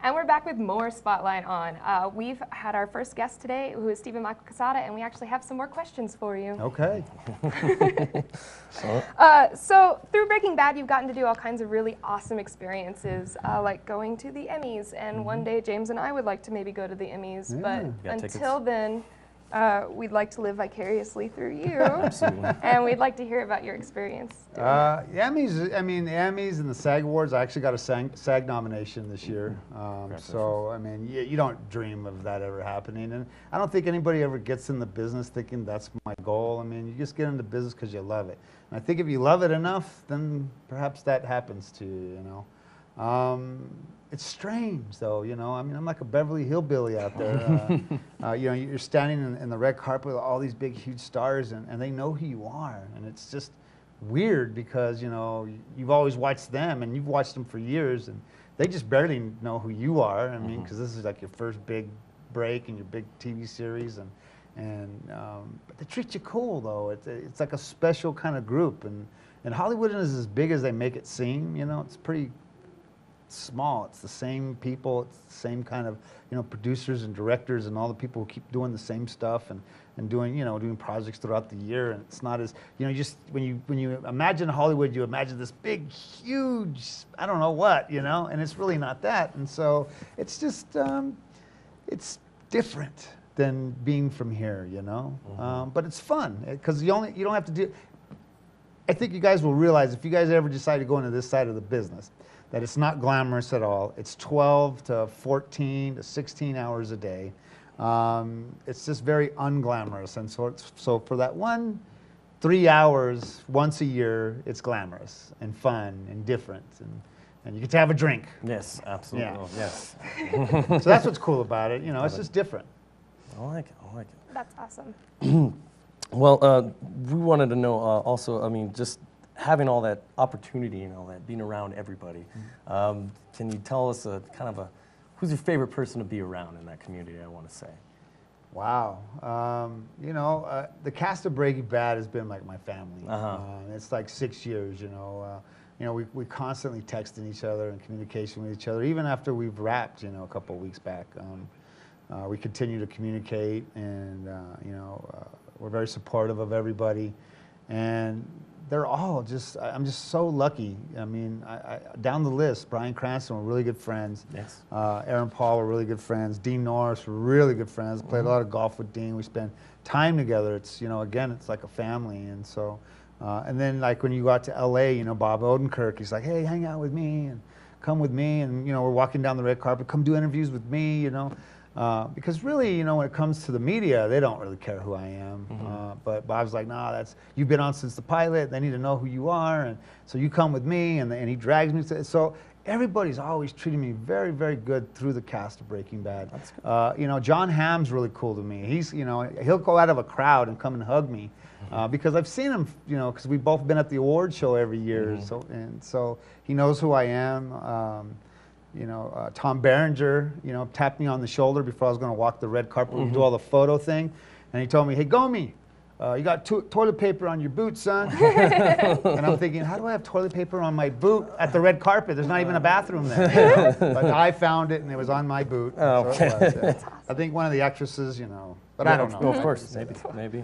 And we're back with more Spotlight on. We've had our first guest today, who is Stephen Michael Quezada, and we actually have some more questions for you. Okay. So through Breaking Bad, you've gotten to do all kinds of really awesome experiences, like going to the Emmys. And one day, James and I would like to maybe go to the Emmys, but until then, we'd like to live vicariously through you. Absolutely. And we'd like to hear about your experience. The Emmys, I mean, the Emmys and the SAG Awards, I actually got a SAG nomination this year. So, I mean, you don't dream of that ever happening. And I don't think anybody ever gets in the business thinking that's my goal. I mean, you just get into business because you love it. And I think if you love it enough, then perhaps that happens to you, you know. It's strange, though, you know. I mean, I'm like a Beverly Hillbilly out there. You know, you're standing in the red carpet with all these big, huge stars, and they know who you are. And it's just weird because, you know, you've always watched them, and you've watched them for years, and they just barely know who you are. I mean, because this is like your first big break and your big TV series, but they treat you cool, though. It's like a special kind of group, and Hollywood is as big as they make it seem. You know, it's pretty small. It's the same people. It's the same kind of, you know, producers and directors and all the people who keep doing the same stuff and doing, you know, doing projects throughout the year. And it's not as, you know, just when you imagine Hollywood, you imagine this big, huge, I don't know what, you know, and it's really not that. And so it's just, it's different than being from here, you know. But it's fun because you don't have to do. I think you guys will realize if you guys ever decide to go into this side of the business, that it's not glamorous at all. It's 12 to 14 to 16 hours a day. It's just very unglamorous. And so for that 3 hours once a year, it's glamorous and fun and different. And you get to have a drink. Yes, absolutely. Yeah. Oh, yes. So that's what's cool about it. You know, it's just different. I like it. I like it. That's awesome. Well, we wanted to know also, I mean, just having all that opportunity and all that, being around everybody, can you tell us who's your favorite person to be around in that community, I want to say? Wow. You know, the cast of Breaking Bad has been like my family. It's like 6 years, you know. You know, we constantly texting each other and communication with each other, even after we've wrapped, you know, a couple of weeks back. We continue to communicate, and, you know, we're very supportive of everybody. And they're all just, I'm just so lucky. I mean, down the list, Bryan Cranston, we're really good friends. Yes. Aaron Paul, we're really good friends. Dean Norris, we're really good friends. Played a lot of golf with Dean. We spend time together. It's, you know, again, it's like a family. And so, and then like when you go out to LA, you know, Bob Odenkirk, he's like, hey, hang out with me and come with me. And, you know, we're walking down the red carpet, come do interviews with me, you know. Because really, you know, when it comes to the media, they don't really care who I am. But Bob's like, nah, you've been on since the pilot. They need to know who you are, and so you come with me. And he drags me to. So everybody's always treating me very, very good through the cast of Breaking Bad. That's good. You know, John Hamm's really cool to me. He's, you know, he'll go out of a crowd and come and hug me because I've seen him, you know, because we've both been at the award show every year. So he knows who I am. You know, Tom Berenger, you know, tapped me on the shoulder before I was going to walk the red carpet and do all the photo thing. And he told me, hey, Gomi, you got toilet paper on your boot, son. And I'm thinking, how do I have toilet paper on my boot at the red carpet? There's not even a bathroom there. You know? But I found it, and it was on my boot. Oh, okay. So it was, I think one of the actresses, you know, but I don't know. Of course, maybe.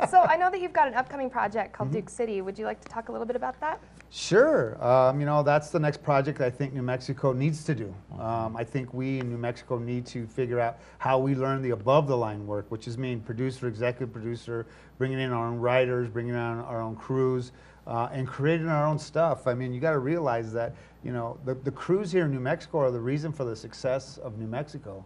So I know that you've got an upcoming project called Duke City. Would you like to talk a little bit about that? Sure. You know, that's the next project I think New Mexico needs to do. I think we in New Mexico need to figure out how we learn the above-the-line work, which is mean producer, executive producer, bringing in our own writers, bringing in our own crews, and creating our own stuff. I mean, you got to realize that, you know, the crews here in New Mexico are the reason for the success of New Mexico.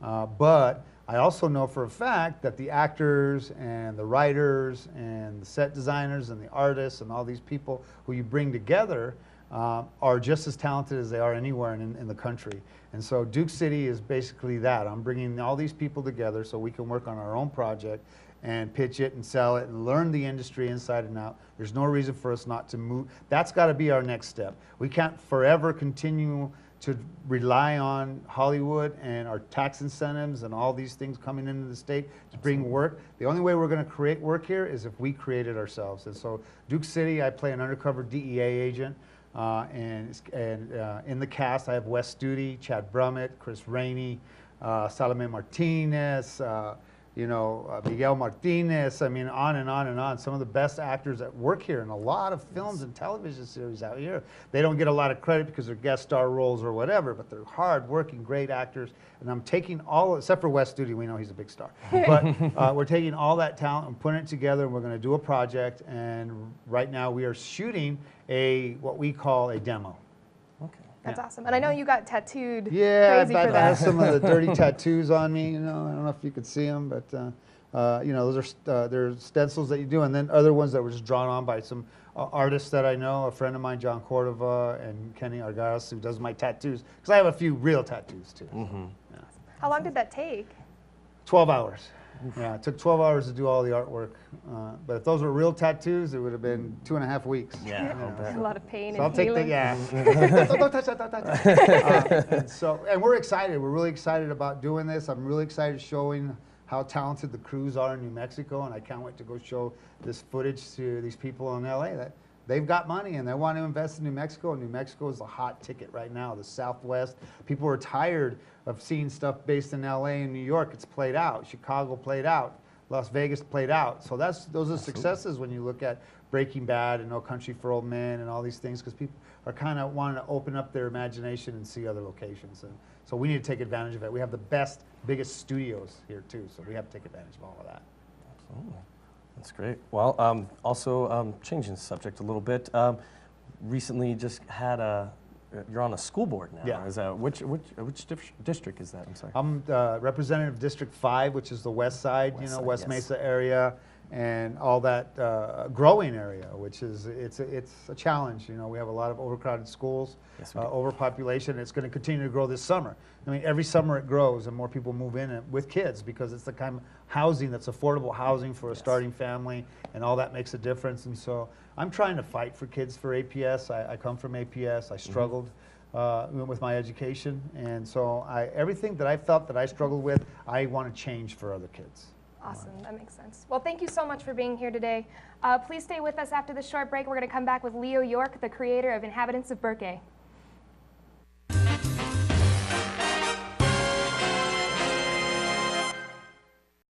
But I also know for a fact that the actors and the writers and the set designers and the artists and all these people who you bring together are just as talented as they are anywhere in the country. And so Duke City is basically that. I'm bringing all these people together so we can work on our own project and pitch it and sell it and learn the industry inside and out. There's no reason for us not to move. That's got to be our next step. We can't forever continue to rely on Hollywood and our tax incentives and all these things coming into the state to bring work. The only way we're going to create work here is if we create it ourselves. And so Duke City, I play an undercover DEA agent And in the cast, I have Wes Studi, Chad Brummett, Chris Rainey, Salome Martinez, Miguel Martinez. I mean, on and on and on. Some of the best actors that work here in a lot of films and television series out here. They don't get a lot of credit because they're guest star roles or whatever, but they're hard-working, great actors. And I'm taking all, except for Wes Studi, we know he's a big star. But we're taking all that talent and putting it together, and we're going to do a project. And right now we are shooting what we call a demo. That's awesome. And I know you got tattooed crazy for that. I have some of the dirty tattoos on me, I don't know if you could see them, but those are they're stencils that you do, and then other ones that were just drawn on by some artists that I know, a friend of mine, John Cordova, and Kenny Argaras, who does my tattoos, because I have a few real tattoos too. Yeah. How long did that take? 12 hours. Yeah, it took 12 hours to do all the artwork. But if those were real tattoos, it would have been 2.5 weeks. Yeah, a lot of pain so and I'll take healing. don't touch that, don't touch that. And we're excited. We're really excited about doing this. I'm really excited showing how talented the crews are in New Mexico, and I can't wait to go show this footage to these people in LA that they've got money and they want to invest in New Mexico, and New Mexico is the hot ticket right now, the Southwest. People are tired of seeing stuff based in LA and New York. It's played out. Chicago played out. Las Vegas played out. So those are successes when you look at Breaking Bad and No Country for Old Men and all these things, because people are kind of wanting to open up their imagination and see other locations. And so we need to take advantage of it. We have the best, biggest studios here too, so we have to take advantage of all of that. Absolutely. That's great. Well, also changing the subject a little bit. Recently, just had you're on a school board now. Yeah. Is that which district is that? I'm sorry. I'm representative of District 5, which is the west side, West Mesa area, and all that growing area, which is it's a challenge. We have a lot of overcrowded schools, Yes, we do. overpopulation. And it's going to continue to grow this summer. I mean, every summer it grows, and more people move in with kids, because it's the kind of housing that's affordable housing for a starting family, and all that makes a difference. And so I'm trying to fight for kids for APS. I come from APS. I struggled with my education, and so everything that I felt that I struggled with, I want to change for other kids. Awesome, that makes sense. Well, thank you so much for being here today. Please stay with us after this short break. We're going to come back with Leo York, the creator of Inhabitants of Burkay.